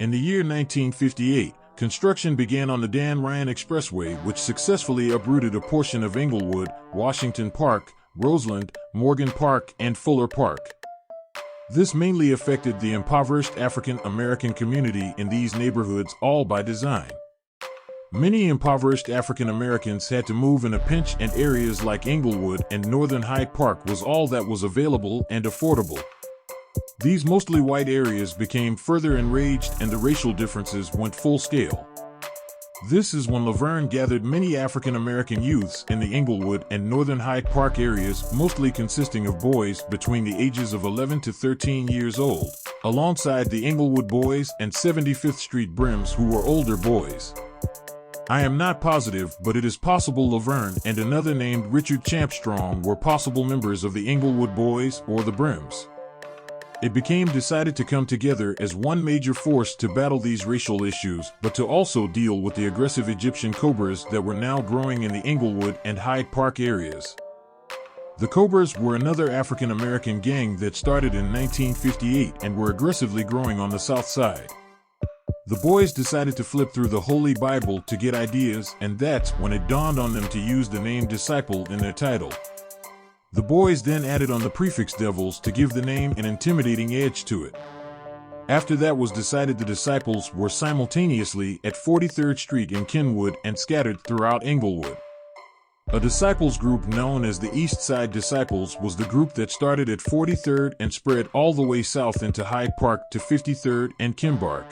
In the year 1958, construction began on the Dan Ryan Expressway, which successfully uprooted a portion of Englewood, Washington Park, Roseland, Morgan Park, and Fuller Park. This mainly affected the impoverished African American community in these neighborhoods, all by design. Many impoverished African Americans had to move in a pinch, and areas like Englewood and Northern Hyde Park was all that was available and affordable. These mostly white areas became further enraged, and the racial differences went full scale. This is when Laverne gathered many African American youths in the Englewood and Northern Hyde Park areas, mostly consisting of boys between the ages of 11 to 13 years old, alongside the Englewood Boys and 75th Street Brims, who were older boys. I am not positive, but it is possible Laverne and another named Richard Champstrong were possible members of the Englewood Boys or the Brims. It became decided to come together as one major force to battle these racial issues, but to also deal with the aggressive Egyptian Cobras that were now growing in the Englewood and Hyde Park areas. The Cobras were another African American gang that started in 1958 and were aggressively growing on the South Side. The boys decided to flip through the Holy Bible to get ideas, and that's when it dawned on them to use the name Disciple in their title. The boys then added on the prefix Devils to give the name an intimidating edge to it. After that was decided, the Disciples were simultaneously at 43rd Street in Kenwood and scattered throughout Englewood. A disciples group known as the East Side Disciples was the group that started at 43rd and spread all the way south into Hyde Park to 53rd and Kimbark.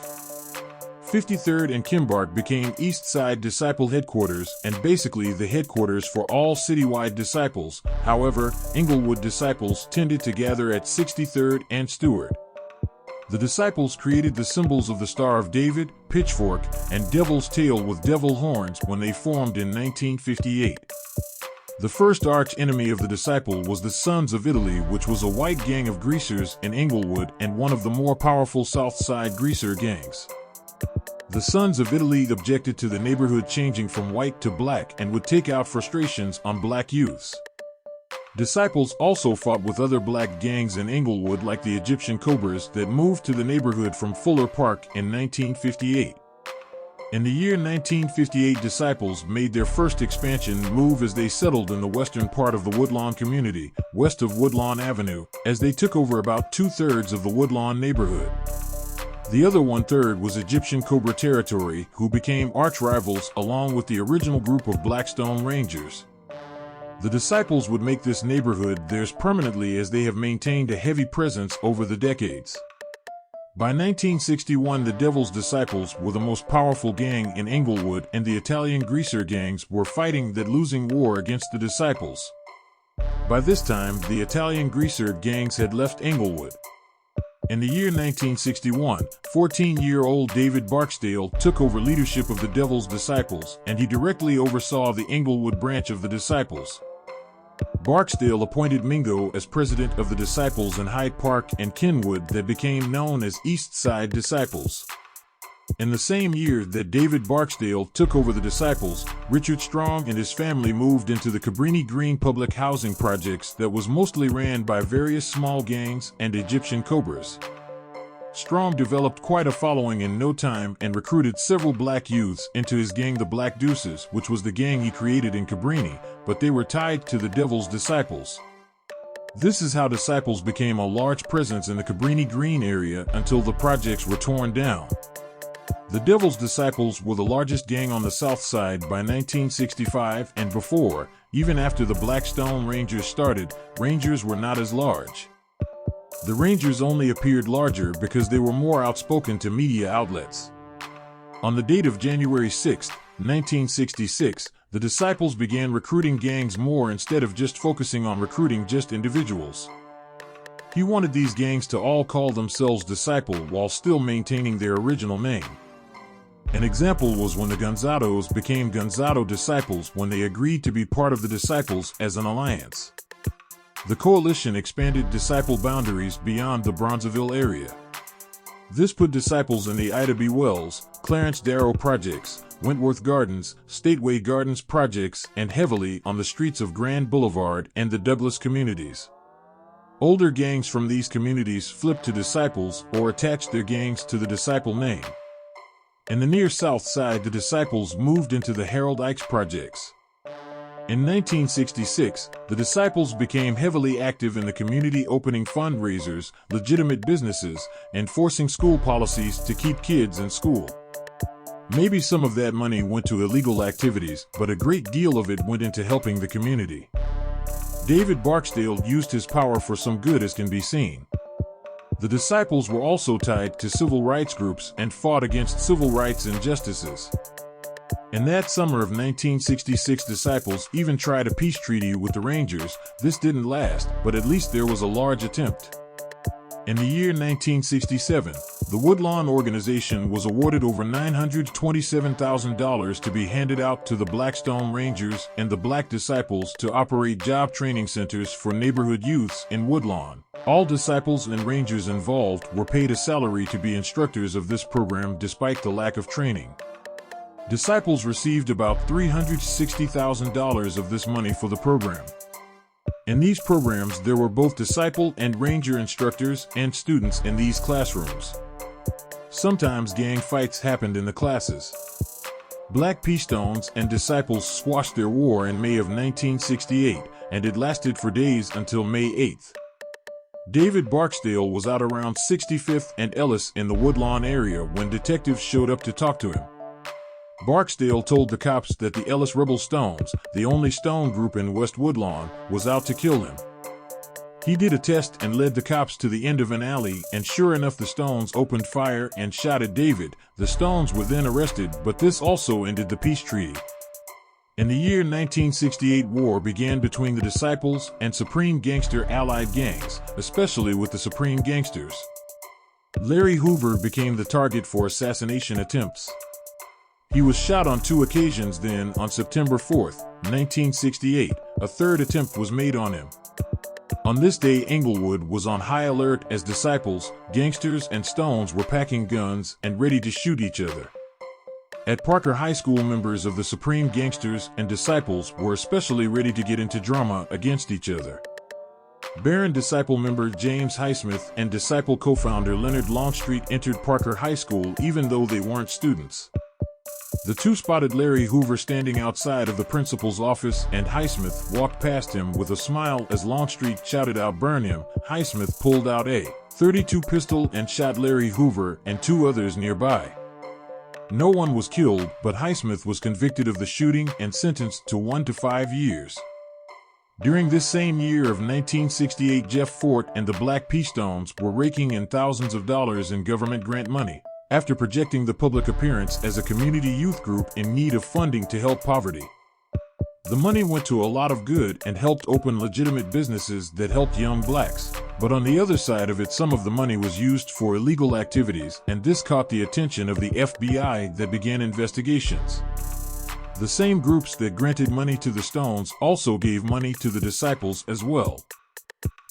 53rd and Kimbark became East Side Disciple headquarters and basically the headquarters for all citywide disciples. However, Englewood disciples tended to gather at 63rd and Stewart. The disciples created the symbols of the Star of David, pitchfork, and devil's tail with devil horns when they formed in 1958. The first arch enemy of the disciple was the Sons of Italy, which was a white gang of greasers in Englewood and one of the more powerful South Side greaser gangs. The Sons of Italy objected to the neighborhood changing from white to black and would take out frustrations on black youths. Disciples also fought with other black gangs in Englewood like the Egyptian Cobras that moved to the neighborhood from Fuller Park in 1958. In the year 1958, Disciples made their first expansion move as they settled in the western part of the Woodlawn community, west of Woodlawn Avenue, as they took over about 2/3 of the Woodlawn neighborhood. The other 1/3 was Egyptian Cobra territory, who became arch-rivals along with the original group of Blackstone Rangers. The Disciples would make this neighborhood theirs permanently as they have maintained a heavy presence over the decades. By 1961, the Devil's Disciples were the most powerful gang in Englewood, and the Italian greaser gangs were fighting that losing war against the Disciples. By this time, the Italian greaser gangs had left Englewood. In the year 1961, 14-year-old David Barksdale took over leadership of the Devil's Disciples, and he directly oversaw the Englewood branch of the Disciples. Barksdale appointed Mingo as president of the Disciples in Hyde Park and Kenwood that became known as East Side Disciples. In the same year that David Barksdale took over the Disciples, Richard Strong and his family moved into the Cabrini Green public housing projects that was mostly ran by various small gangs and Egyptian Cobras. Strong developed quite a following in no time and recruited several black youths into his gang, the Black Deuces, which was the gang he created in Cabrini, but they were tied to the Devil's Disciples. This is how Disciples became a large presence in the Cabrini Green area until the projects were torn down. The Devil's Disciples were the largest gang on the South Side by 1965 and before. Even after the Blackstone Rangers started, Rangers were not as large. The Rangers only appeared larger because they were more outspoken to media outlets. On the date of January 6, 1966, the Disciples began recruiting gangs more instead of just focusing on recruiting just individuals. He wanted these gangs to all call themselves Disciple while still maintaining their original name. An example was when the Gonzados became Gonzado Disciples when they agreed to be part of the Disciples as an alliance. The coalition expanded Disciple boundaries beyond the Bronzeville area. This put Disciples in the Ida B. Wells, Clarence Darrow projects, Wentworth Gardens, Stateway Gardens projects, and heavily on the streets of Grand Boulevard and the Douglas communities. Older gangs from these communities flipped to Disciples or attached their gangs to the Disciple name. In the near south side, the Disciples moved into the Harold Ikes projects. In 1966, the Disciples became heavily active in the community, opening fundraisers, legitimate businesses, and forcing school policies to keep kids in school. Maybe some of that money went to illegal activities, but a great deal of it went into helping the community. David Barksdale used his power for some good, as can be seen. The Disciples were also tied to civil rights groups and fought against civil rights injustices. In that summer of 1966, Disciples even tried a peace treaty with the Rangers. This didn't last, but at least there was a large attempt. In the year 1967, the Woodlawn organization was awarded over $927,000 to be handed out to the Blackstone Rangers and the Black Disciples to operate job training centers for neighborhood youths in Woodlawn. All Disciples and Rangers involved were paid a salary to be instructors of this program despite the lack of training. Disciples received about $360,000 of this money for the program. In these programs, there were both Disciple and Ranger instructors and students in these classrooms. Sometimes gang fights happened in the classes. Black P-Stones and Disciples squashed their war in May of 1968, and it lasted for days until May 8th. David Barksdale was out around 65th and Ellis in the Woodlawn area when detectives showed up to talk to him. Barksdale told the cops that the Ellis Rebel Stones, the only Stone group in West Woodlawn, was out to kill him. He did a test and led the cops to the end of an alley, and sure enough, the Stones opened fire and shot at David. The Stones were then arrested, but this also ended the peace treaty. In the year 1968, war began between the Disciples and Supreme Gangster allied gangs, especially with the Supreme Gangsters. Larry Hoover became the target for assassination attempts. He was shot on 2 occasions. Then, on September 4, 1968, a third attempt was made on him. On this day, Englewood was on high alert as Disciples, Gangsters, and Stones were packing guns and ready to shoot each other. At Parker High School, members of the Supreme Gangsters and Disciples were especially ready to get into drama against each other. Barron Disciple member James Highsmith and Disciple co-founder Leonard Longstreet entered Parker High School even though they weren't students. The two spotted Larry Hoover standing outside of the principal's office, and Highsmith walked past him with a smile as Longstreet shouted out, "Burn him!" Highsmith pulled out a .32 pistol and shot Larry Hoover and 2 others nearby. No one was killed, but Highsmith was convicted of the shooting and sentenced to 1 to 5 years. During this same year of 1968, Jeff Fort and the Black P-Stones were raking in thousands of dollars in government grant money, after projecting the public appearance as a community youth group in need of funding to help poverty. The money went to a lot of good and helped open legitimate businesses that helped young blacks. But on the other side of it, some of the money was used for illegal activities, and this caught the attention of the FBI that began investigations. The same groups that granted money to the Stones also gave money to the Disciples as well.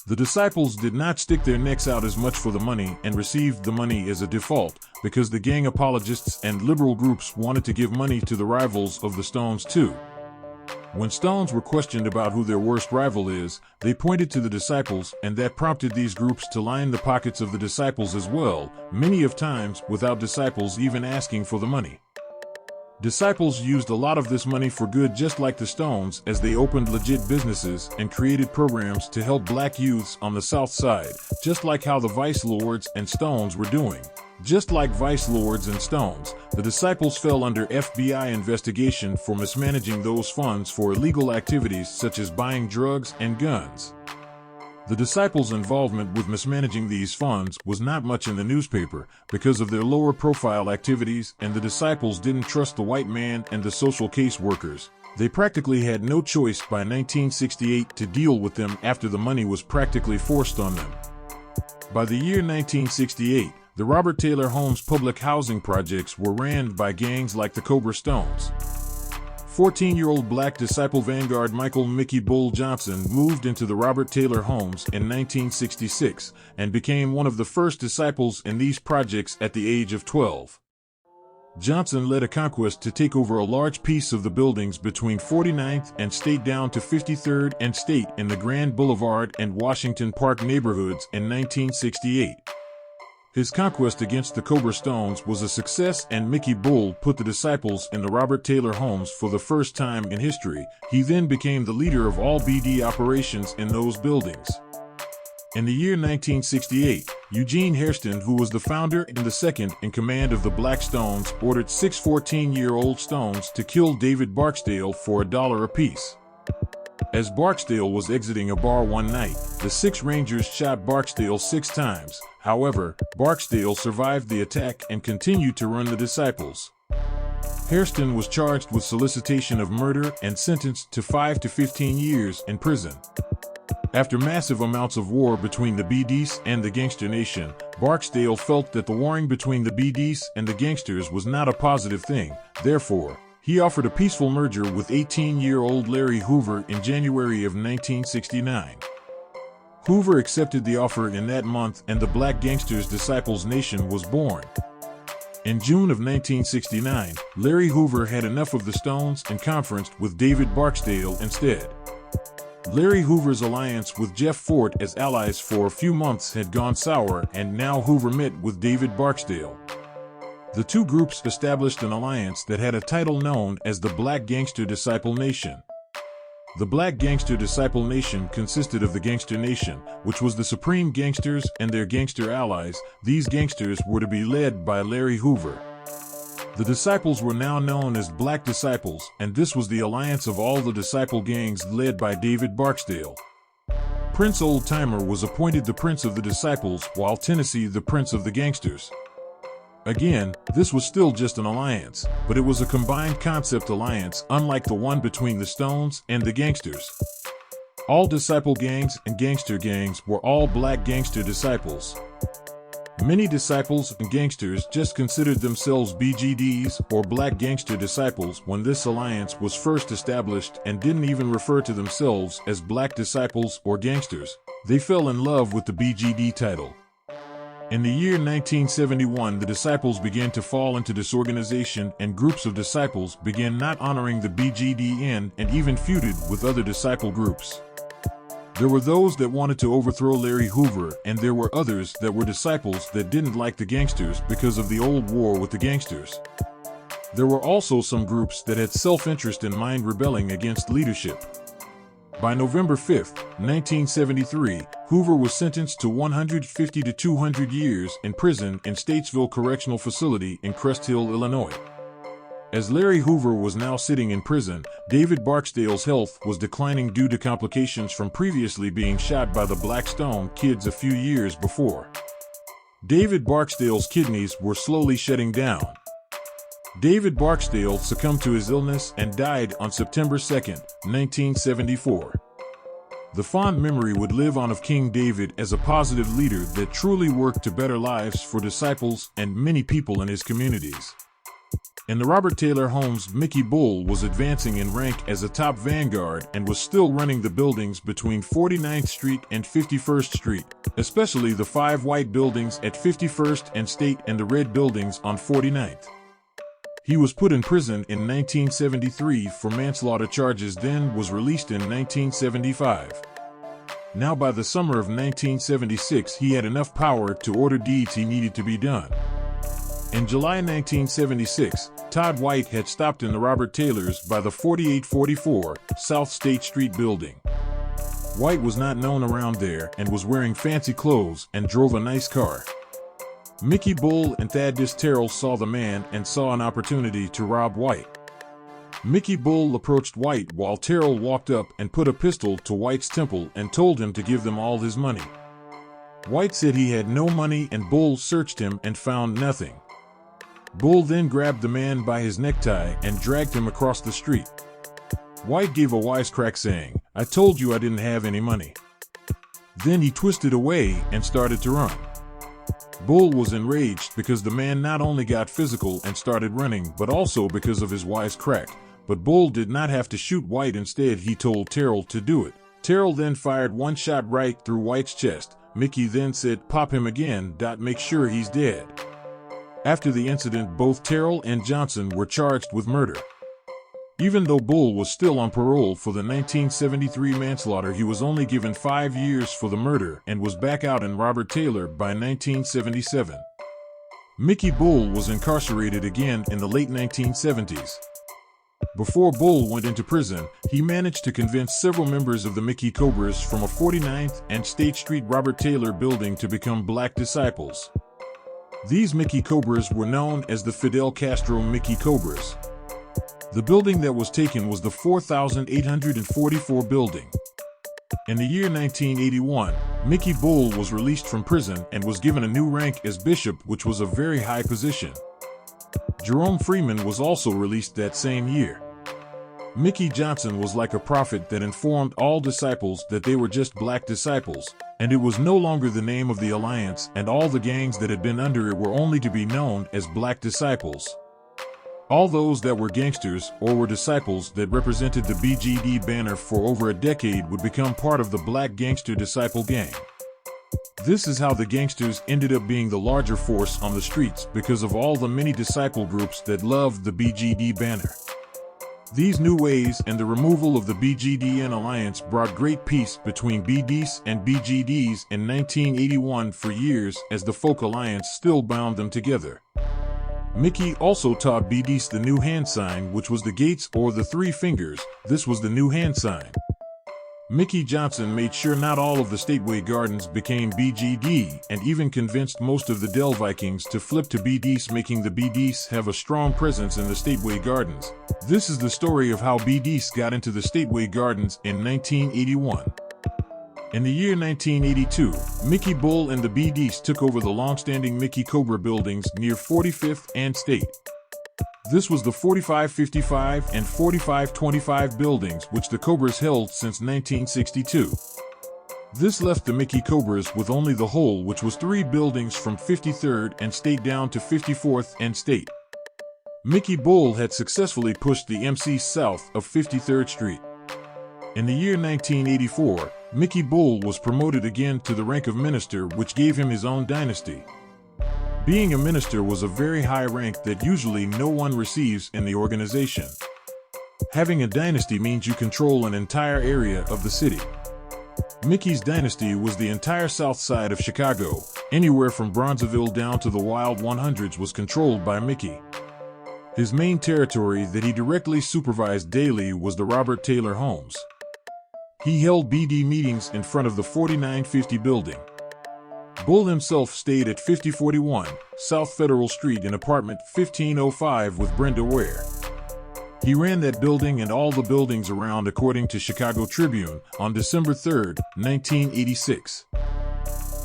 The Disciples did not stick their necks out as much for the money and received the money as a default, because the gang apologists and liberal groups wanted to give money to the rivals of the Stones too. When Stones were questioned about who their worst rival is, they pointed to the Disciples, and that prompted these groups to line the pockets of the Disciples as well, many of times without Disciples even asking for the money. Disciples used a lot of this money for good, just like the Stones, as they opened legit businesses and created programs to help black youths on the South Side, just like how the Vice Lords and Stones were doing. Just like Vice Lords and Stones, the Disciples fell under FBI investigation for mismanaging those funds for illegal activities such as buying drugs and guns. The Disciples' involvement with mismanaging these funds was not much in the newspaper because of their lower profile activities, and the Disciples didn't trust the white man and the social case workers. They practically had no choice by 1968 to deal with them after the money was practically forced on them. By the year 1968, the Robert Taylor Homes public housing projects were ran by gangs like the Cobra Stones. 14-year-old black Disciple vanguard Michael Mickey Bull Johnson moved into the Robert Taylor Homes in 1966 and became one of the first Disciples in these projects at the age of 12. Johnson led a conquest to take over a large piece of the buildings between 49th and State down to 53rd and State in the Grand Boulevard and Washington Park neighborhoods in 1968. His conquest against the Cobra Stones was a success, and Mickey Bull put the disciples in the Robert Taylor homes for the first time in history. He then became the leader of all BD operations in those buildings. In the year 1968, Eugene Hairston, who was the founder and the second in command of the Black Stones, ordered 6 14-year-old Stones to kill David Barksdale for $1 apiece. As Barksdale was exiting a bar one night, the 6 Rangers shot Barksdale 6 times. However, Barksdale survived the attack and continued to run the disciples. Hairston was charged with solicitation of murder and sentenced to 5 to 15 years in prison. After massive amounts of war between the BDs and the Gangster Nation, Barksdale felt that the warring between the BDs and the gangsters was not a positive thing. Therefore, he offered a peaceful merger with 18-year-old Larry Hoover in January of 1969. Hoover accepted the offer in that month, and the Black Gangsters Disciples Nation was born. In June of 1969, Larry Hoover had enough of the Stones and conferenced with David Barksdale instead. Larry Hoover's alliance with Jeff Fort as allies for a few months had gone sour, and now Hoover met with David Barksdale. The two groups established an alliance that had a title known as the Black Gangster Disciple Nation. The Black Gangster Disciple Nation consisted of the Gangster Nation, which was the supreme gangsters and their gangster allies. These gangsters were to be led by Larry Hoover. The disciples were now known as Black Disciples, and this was the alliance of all the disciple gangs led by David Barksdale. Prince Old Timer was appointed the Prince of the Disciples, while Tennessee the Prince of the Gangsters. Again, this was still just an alliance, but it was a combined concept alliance, unlike the one between the Stones and the Gangsters. All disciple gangs and gangster gangs were all Black Gangster Disciples. Many disciples and gangsters just considered themselves BGDs or Black Gangster Disciples when this alliance was first established, and didn't even refer to themselves as Black Disciples or Gangsters. They fell in love with the BGD title. In the year 1971, the disciples began to fall into disorganization, and groups of disciples began not honoring the BGDN and even feuded with other disciple groups. There were those that wanted to overthrow Larry Hoover, and there were others that were disciples that didn't like the gangsters because of the old war with the gangsters. There were also some groups that had self-interest in mind, rebelling against leadership. By November 5, 1973, Hoover was sentenced to 150 to 200 years in prison in Statesville Correctional Facility in Crest Hill, Illinois. As Larry Hoover was now sitting in prison, David Barksdale's health was declining due to complications from previously being shot by the Black Stone kids a few years before. David Barksdale's kidneys were slowly shutting down. David Barksdale succumbed to his illness and died on September 2, 1974. The fond memory would live on of King David as a positive leader that truly worked to better lives for disciples and many people in his communities. In the Robert Taylor homes, Mickey Bull was advancing in rank as a top vanguard and was still running the buildings between 49th Street and 51st Street, especially the 5 white buildings at 51st and State and the red buildings on 49th. He was put in prison in 1973 for manslaughter charges, then was released in 1975. Now by the summer of 1976, he had enough power to order deeds he needed to be done. In July 1976, Todd White had stopped in the Robert Taylors by the 4844 South State Street building. White was not known around there and was wearing fancy clothes and drove a nice car. Mickey Bull and Thaddeus Terrell saw the man and saw an opportunity to rob White. Mickey Bull approached White while Terrell walked up and put a pistol to White's temple and told him to give them all his money. White said he had no money, and Bull searched him and found nothing. Bull then grabbed the man by his necktie and dragged him across the street. White gave a wisecrack saying, "I told you I didn't have any money." Then he twisted away and started to run. Bull was enraged because the man not only got physical and started running, but also because of his wisecrack. But Bull did not have to shoot White. Instead, he told Terrell to do it. Terrell then fired one shot right through White's chest. Mickey then said, "Pop him again, make sure he's dead." After the incident, both Terrell and Johnson were charged with murder. Even though Bull was still on parole for the 1973 manslaughter, he was only given 5 years for the murder and was back out in Robert Taylor by 1977. Mickey Bull was incarcerated again in the late 1970s. Before Bull went into prison, he managed to convince several members of the Mickey Cobras from a 49th and State Street Robert Taylor building to become Black Disciples. These Mickey Cobras were known as the Fidel Castro Mickey Cobras. The building that was taken was the 4844 building. In the year 1981, Mickey Bull was released from prison and was given a new rank as bishop, which was a very high position. Jerome Freeman was also released that same year. Mickey Johnson was like a prophet that informed all disciples that they were just Black disciples, and it was no longer the name of the Alliance, and all the gangs that had been under it were only to be known as Black Disciples. All those that were gangsters or were disciples that represented the BGD banner for over a decade would become part of the Black Gangster Disciple Gang. This is how the gangsters ended up being the larger force on the streets because of all the many disciple groups that loved the BGD banner. These new ways and the removal of the BGDN alliance brought great peace between BDs and BGDs in 1981 for years, as the Folk Alliance still bound them together. Mickey also taught BDs the new hand sign, which was the gates or the 3 fingers. This was the new hand sign. Mickey Johnson made sure not all of the Stateway Gardens became BGD, and even convinced most of the Del Vikings to flip to BDs, making the BDs have a strong presence in the Stateway Gardens. This is the story of how BDs got into the Stateway Gardens in 1981. In the year 1982, Mickey Bull and the BDs took over the long-standing Mickey Cobra buildings near 45th and State. This was the 4555 and 4525 buildings, which the Cobras held since 1962. This left the Mickey Cobras with only the whole, which was 3 buildings from 53rd and State down to 54th and State. Mickey Bull had successfully pushed the MC south of 53rd Street. In the year 1984, Mickey Bull was promoted again to the rank of minister, which gave him his own dynasty. Being a minister was a very high rank that usually no one receives in the organization. Having a dynasty means you control an entire area of the city. Mickey's dynasty was the entire south side of Chicago. Anywhere from Bronzeville down to the Wild 100s was controlled by Mickey. His main territory that he directly supervised daily was the Robert Taylor homes. He held BD meetings in front of the 4950 building. Bull himself stayed at 5041 South Federal Street in apartment 1505 with Brenda Ware. He ran that building and all the buildings around, according to Chicago Tribune, on December 3, 1986.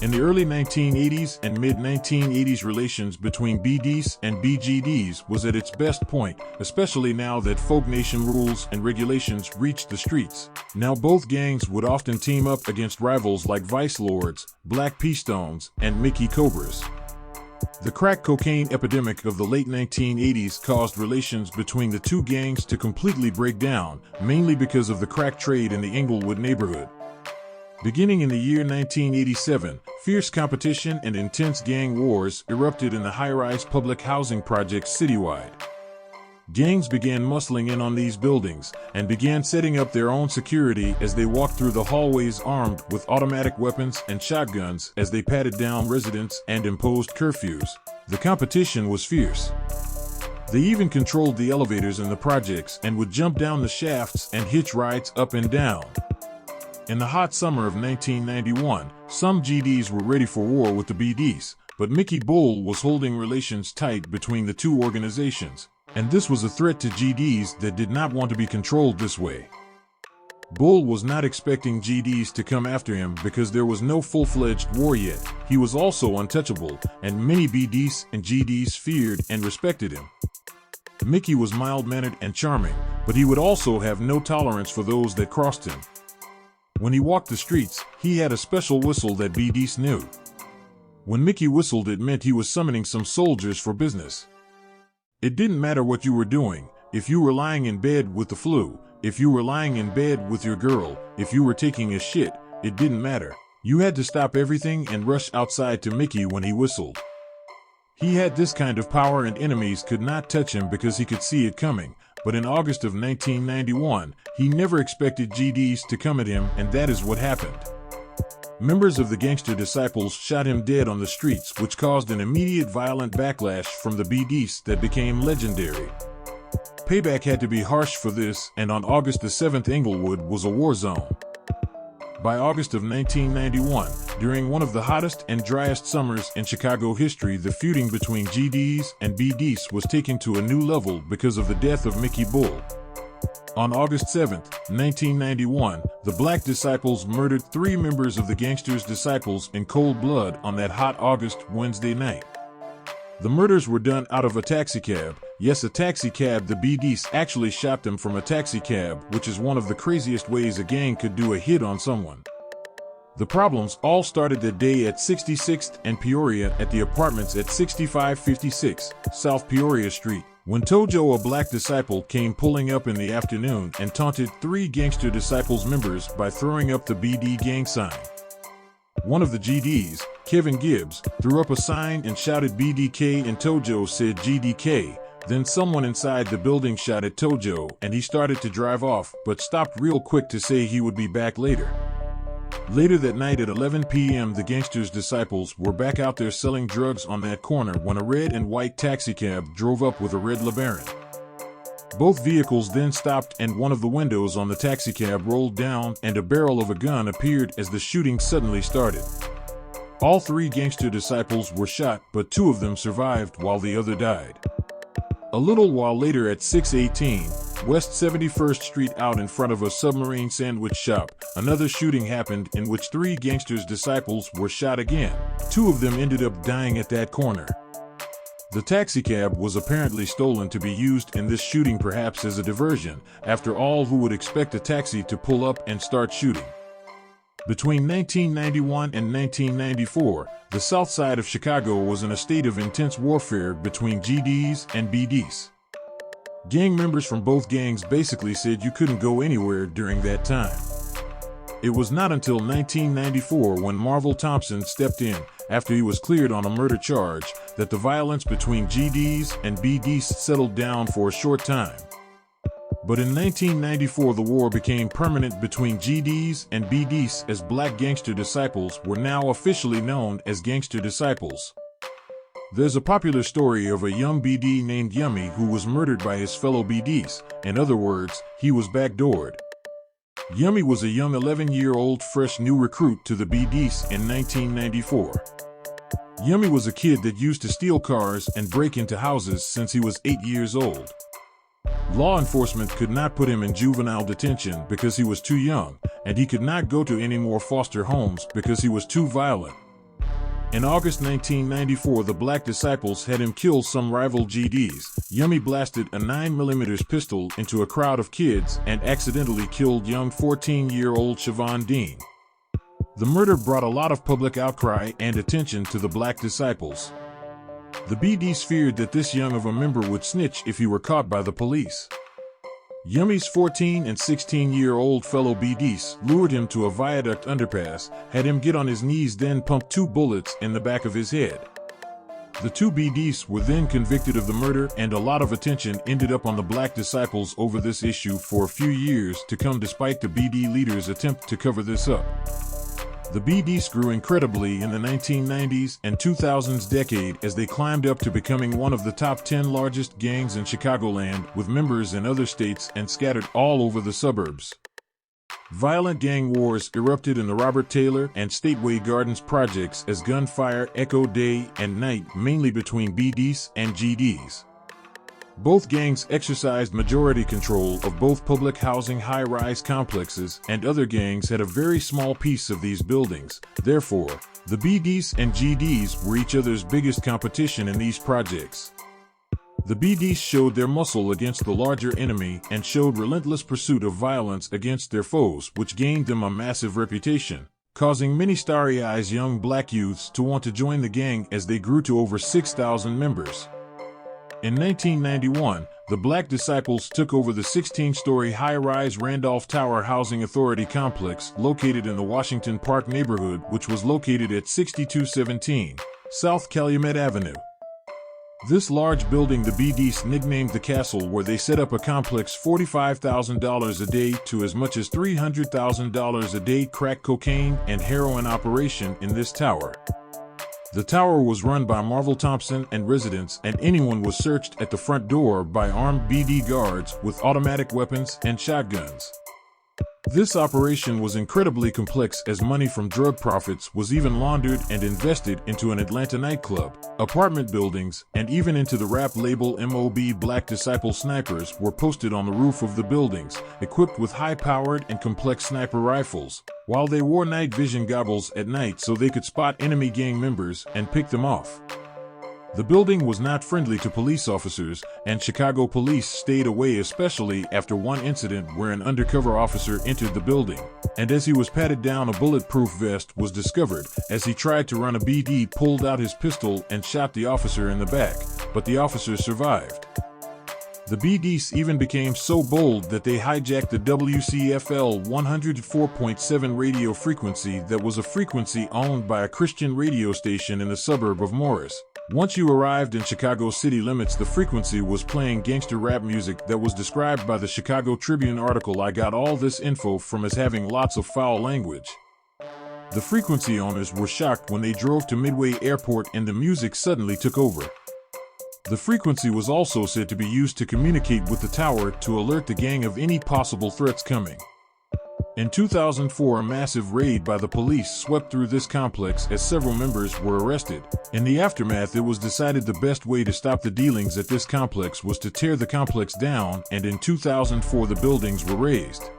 In the early 1980s and mid-1980s, relations between BDs and BGDs was at its best point, especially now that Folk Nation rules and regulations reached the streets. Now both gangs would often team up against rivals like Vice Lords, Black P-Stones, and Mickey Cobras. The crack cocaine epidemic of the late 1980s caused relations between the two gangs to completely break down, mainly because of the crack trade in the Englewood neighborhood. Beginning in the year 1987, fierce competition and intense gang wars erupted in the high-rise public housing projects citywide. Gangs began muscling in on these buildings and began setting up their own security as they walked through the hallways armed with automatic weapons and shotguns as they patted down residents and imposed curfews. The competition was fierce. They even controlled the elevators in the projects and would jump down the shafts and hitch rides up and down. In the hot summer of 1991, some GDs were ready for war with the BDs, but Mickey Bull was holding relations tight between the two organizations, and this was a threat to GDs that did not want to be controlled this way. Bull was not expecting GDs to come after him because there was no full-fledged war yet. He was also untouchable, and many BDs and GDs feared and respected him. Mickey was mild-mannered and charming, but he would also have no tolerance for those that crossed him. When he walked the streets, he had a special whistle that BDs knew. When Mickey whistled, it meant he was summoning some soldiers for business. It didn't matter what you were doing, if you were lying in bed with the flu, if you were lying in bed with your girl, if you were taking a shit, it didn't matter. You had to stop everything and rush outside to Mickey when he whistled. He had this kind of power and enemies could not touch him because he could see it coming, but in August of 1991, he never expected GDs to come at him, and that is what happened. Members of the Gangster Disciples shot him dead on the streets, which caused an immediate violent backlash from the BDs that became legendary. Payback had to be harsh for this, and on August the 7th, Inglewood was a war zone. By August of 1991, during one of the hottest and driest summers in Chicago history, the feuding between GDs and BDs was taken to a new level because of the death of Mickey Bull. On August 7, 1991, the Black Disciples murdered 3 members of the Gangsters Disciples in cold blood on that hot August Wednesday night. The murders were done out of a taxicab. Yes, a taxicab. The BDs actually shot them from a taxicab, which is one of the craziest ways a gang could do a hit on someone. The problems all started that day at 66th and Peoria at the apartments at 6556 South Peoria Street, when Tojo, a Black Disciple, came pulling up in the afternoon and taunted 3 Gangster Disciples members by throwing up the BD gang sign. One of the GDs, Kevin Gibbs, threw up a sign and shouted BDK, and Tojo said GDK. Then someone inside the building shot at Tojo and he started to drive off, but stopped real quick to say he would be back later. Later that night at 11 p.m. the Gangsters Disciples were back out there selling drugs on that corner when a red and white taxicab drove up with a red LeBaron. Both vehicles then stopped and one of the windows on the taxicab rolled down and a barrel of a gun appeared as the shooting suddenly started. All 3 Gangster Disciples were shot, but 2 of them survived while the other died. A little while later at 618 West 71st Street, out in front of a Submarine sandwich shop, another shooting happened in which 3 Gangsters Disciples were shot again. 2 of them ended up dying at that corner. The taxicab was apparently stolen to be used in this shooting, perhaps as a diversion. After all, who would expect a taxi to pull up and start shooting? Between 1991 and 1994, the south side of Chicago was in a state of intense warfare between GDs and BDs. Gang members from both gangs basically said you couldn't go anywhere during that time. It was not until 1994, when Marvel Thompson stepped in after he was cleared on a murder charge, that the violence between GDs and BDs settled down for a short time. But in 1994 the war became permanent between GDs and BDs, as Black Gangster Disciples were now officially known as Gangster Disciples. There's a popular story of a young BD named Yummy who was murdered by his fellow BDs. In other words, he was backdoored. Yummy was a young 11-year-old fresh new recruit to the BDs in 1994. Yummy was a kid that used to steal cars and break into houses since he was 8 years old. Law enforcement could not put him in juvenile detention because he was too young, and he could not go to any more foster homes because he was too violent. In August 1994, the Black Disciples had him kill some rival GDs. Yummy blasted a 9mm pistol into a crowd of kids and accidentally killed young 14-year-old Siobhan Dean. The murder brought a lot of public outcry and attention to the Black Disciples. The BDs feared that this young of a member would snitch if he were caught by the police. Yummy's 14 and 16-year-old fellow BDs lured him to a viaduct underpass, had him get on his knees, then pumped 2 bullets in the back of his head. The 2 BDs were then convicted of the murder, and a lot of attention ended up on the Black Disciples over this issue for a few years to come, despite the BD leaders' attempt to cover this up. The BDs grew incredibly in the 1990s and 2000s decade as they climbed up to becoming one of the top 10 largest gangs in Chicagoland, with members in other states and scattered all over the suburbs. Violent gang wars erupted in the Robert Taylor and Stateway Gardens projects as gunfire echoed day and night, mainly between BDs and GDs. Both gangs exercised majority control of both public housing high-rise complexes, and other gangs had a very small piece of these buildings. Therefore, the BDs and GDs were each other's biggest competition in these projects. The BDs showed their muscle against the larger enemy and showed relentless pursuit of violence against their foes, which gained them a massive reputation, causing many starry-eyed young black youths to want to join the gang as they grew to over 6,000 members. In 1991, the Black Disciples took over the 16-story high-rise Randolph Tower Housing Authority complex located in the Washington Park neighborhood, which was located at 6217 South Calumet Avenue. This large building the BDs nicknamed the Castle, where they set up a complex $45,000 a day to as much as $300,000 a day crack cocaine and heroin operation in this tower. The tower was run by Marvel Thompson and residents, and anyone was searched at the front door by armed BD guards with automatic weapons and shotguns. This operation was incredibly complex, as money from drug profits was even laundered and invested into an Atlanta nightclub, apartment buildings, and even into the rap label MOB. Black Disciple snipers were posted on the roof of the buildings, equipped with high-powered and complex sniper rifles, while they wore night vision goggles at night so they could spot enemy gang members and pick them off. The building was not friendly to police officers, and Chicago police stayed away, especially after one incident where an undercover officer entered the building, and as he was patted down, a bulletproof vest was discovered. As he tried to run, a BD pulled out his pistol and shot the officer in the back, but the officer survived. The BDs even became so bold that they hijacked the WCFL 104.7 radio frequency that was a frequency owned by a Christian radio station in the suburb of Morris. Once you arrived in Chicago city limits, the frequency was playing gangster rap music that was described by the Chicago Tribune article I got all this info from as having lots of foul language. The frequency owners were shocked when they drove to Midway Airport and the music suddenly took over. The frequency was also said to be used to communicate with the tower to alert the gang of any possible threats coming. In 2004, a massive raid by the police swept through this complex as several members were arrested. In the aftermath, it was decided the best way to stop the dealings at this complex was to tear the complex down, and in 2004 the buildings were razed.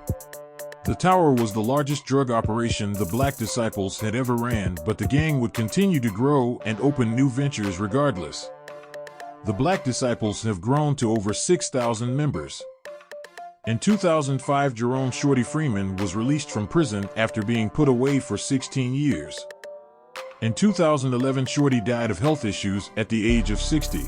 The tower was the largest drug operation the Black Disciples had ever ran, but the gang would continue to grow and open new ventures regardless. The Black Disciples have grown to over 6,000 members. In 2005, Jerome "Shorty" Freeman was released from prison after being put away for 16 years. In 2011, Shorty died of health issues at the age of 60.